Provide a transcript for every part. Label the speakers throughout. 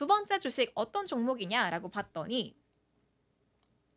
Speaker 1: 두 번째 주식 어떤 종목이냐라고 봤더니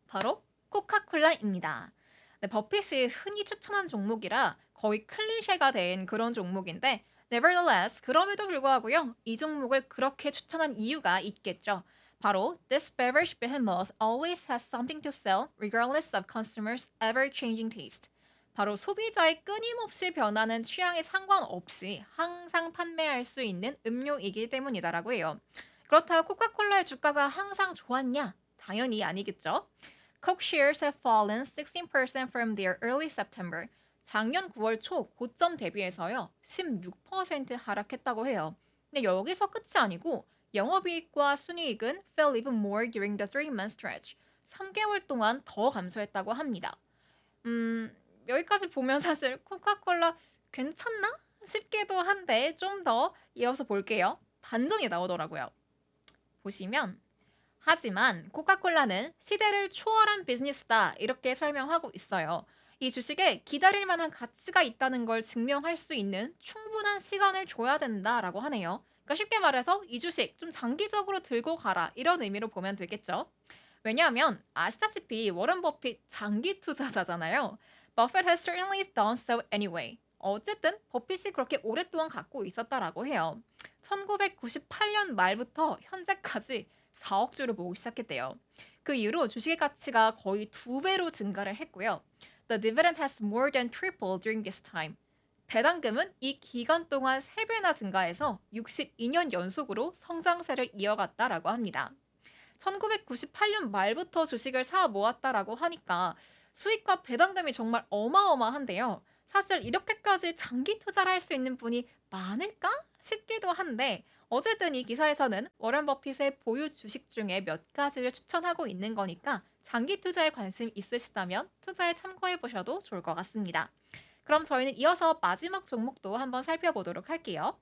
Speaker 1: 바로 코카콜라입니다. 네, 버핏이 흔히 추천한 종목이라 거의 클리셰가 된 그런 종목인데 nevertheless 그럼에도 불구하고요. 이 종목을 그렇게 추천한 이유가 있겠죠. 바로 This beverage behemoth always has something to sell regardless of consumers' ever-changing taste. 바로 소비자의 끊임없이 변하는 취향에 상관없이 항상 판매할 수 있는 음료이기 때문이다라고 해요. 그렇다고 코카콜라의 주가가 항상 좋았냐? 당연히 아니겠죠. Coke shares have fallen 16% from their early September. 작년 9월 초 고점 대비해서요. 16% 하락했다고 해요. 근데 여기서 끝이 아니고 영업이익과 순이익은 fell even more during the 3-month stretch. 3개월 동안 더 감소했다고 합니다. 여기까지 보면 사실 코카콜라 괜찮나? 싶기도 한데 좀 더 이어서 볼게요. 반전이 나오더라고요. 보시면 하지만 코카콜라는 시대를 초월한 비즈니스다 이렇게 설명하고 있어요. 이 주식에 기다릴 만한 가치가 있다는 걸 증명할 수 있는 충분한 시간을 줘야 된다라고 하네요. 그러니까 쉽게 말해서 이 주식 좀 장기적으로 들고 가라 이런 의미로 보면 되겠죠. 왜냐하면 아시다시피 워런 버핏 장기 투자자잖아요. Buffett has certainly done so anyway. 어쨌든 버핏이 그렇게 오랫동안 갖고 있었다라고 해요. 1998년 말부터 현재까지 4억 주를 모으기 시작했대요. 그 이후로 주식의 가치가 거의 2배로 증가를 했고요. The dividend has more than tripled during this time. 배당금은 이 기간 동안 3배나 증가해서 62년 연속으로 성장세를 이어갔다라고 합니다. 1998년 말부터 주식을 사 모았다라고 하니까 수익과 배당금이 정말 어마어마한데요. 사실 이렇게까지 장기 투자를 할 수 있는 분이 많을까 싶기도 한데 어쨌든 이 기사에서는 워런 버핏의 보유 주식 중에 몇 가지를 추천하고 있는 거니까 장기 투자에 관심 있으시다면 투자에 참고해 보셔도 좋을 것 같습니다. 그럼 저희는 이어서 마지막 종목도 한번 살펴보도록 할게요.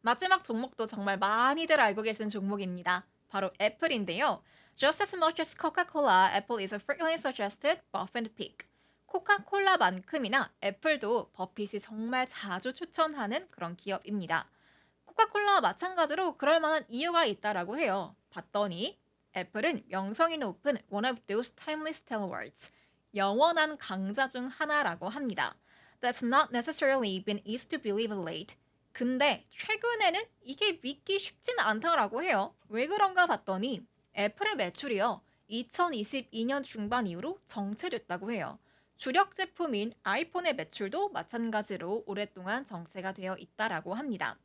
Speaker 1: 마지막 종목도 정말 많이들 알고 계신 종목입니다. 바로 애플인데요. Just as much as Coca-Cola, Apple is frequently suggested buff and pick. 코카콜라만큼이나 애플도 버핏이 정말 자주 추천하는 그런 기업입니다. 코카콜라와 마찬가지로 그럴 만한 이유가 있다라고 해요. 봤더니 애플은 명성이 높은 one of those timeless stalwarts, 영원한 강자 중 하나라고 합니다. That's not necessarily been easy to believe of late. 근데 최근에는 이게 믿기 쉽진 않다라고 해요. 왜 그런가 봤더니 애플의 매출이요. 2022년 중반 이후로 정체됐다고 해요. 주력 제품인 아이폰의 매출도 마찬가지로 오랫동안 정체가 되어 있다라고 합니다.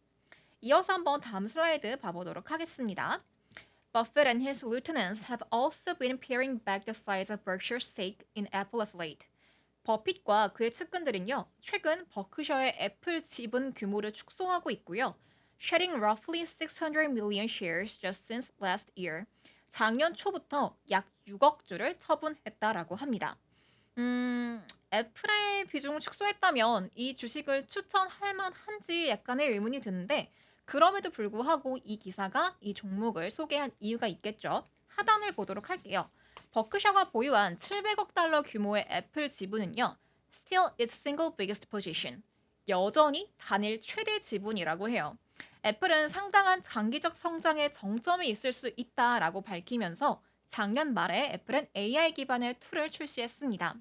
Speaker 1: 이어서 한번 다음 슬라이드 봐보도록 하겠습니다. Buffett and his lieutenants have also been paring back the size of Berkshire's stake in Apple of late. 버핏과 그의 측근들은요, 최근 버크셔의 애플 지분 규모를 축소하고 있고요. shedding roughly 600 million shares just since last year. 작년 초부터 약 6억 주를 처분했다라고 합니다. 애플의 비중을 축소했다면 이 주식을 추천할 만한지 약간의 의문이 드는데 그럼에도 불구하고 이 기사가 이 종목을 소개한 이유가 있겠죠. 하단을 보도록 할게요. 버크셔가 보유한 700억 달러 규모의 애플 지분은요. Still its single biggest position. 여전히 단일 최대 지분이라고 해요. 애플은 상당한 장기적 성장의 정점에 있을 수 있다라고 밝히면서 작년 말에 애플은 AI 기반의 툴을 출시했습니다.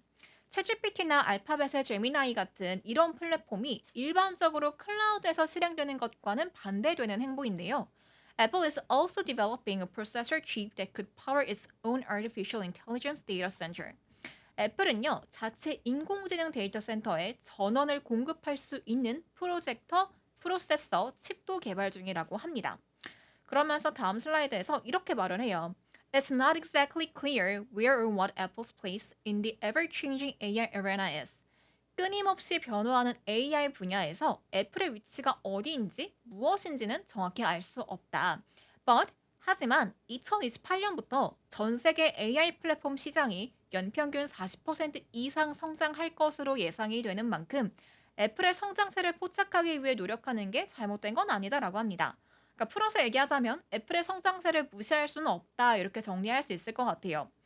Speaker 1: 챗GPT나 알파벳의 제미나이 같은 이런 플랫폼이 일반적으로 클라우드에서 실행되는 것과는 반대되는 행보인데요. Apple is also developing a processor chip that could power its own artificial intelligence data center. 애플은요, 자체 인공지능 데이터 센터에 전원을 공급할 수 있는 프로세서 칩도 개발 중이라고 합니다. 그러면서 다음 슬라이드에서 이렇게 말을 해요. It's not exactly clear where or what Apple's place in the ever-changing AI arena is. 끊임없이 변화하는 AI 분야에서 애플의 위치가 어디인지 무엇인지는 정확히 알 수 없다. But 하지만 2028년부터 전 세계 AI 플랫폼 시장이 연평균 40% 이상 성장할 것으로 예상이 되는 만큼 애플의 성장세를 포착하기 위해 노력하는 게 잘못된 건 아니다라고 합니다. 그러니까 풀어서 얘기하자면 애플의 성장세를 무시할 수는 없다 이렇게 정리할 수 있을 것 같아요.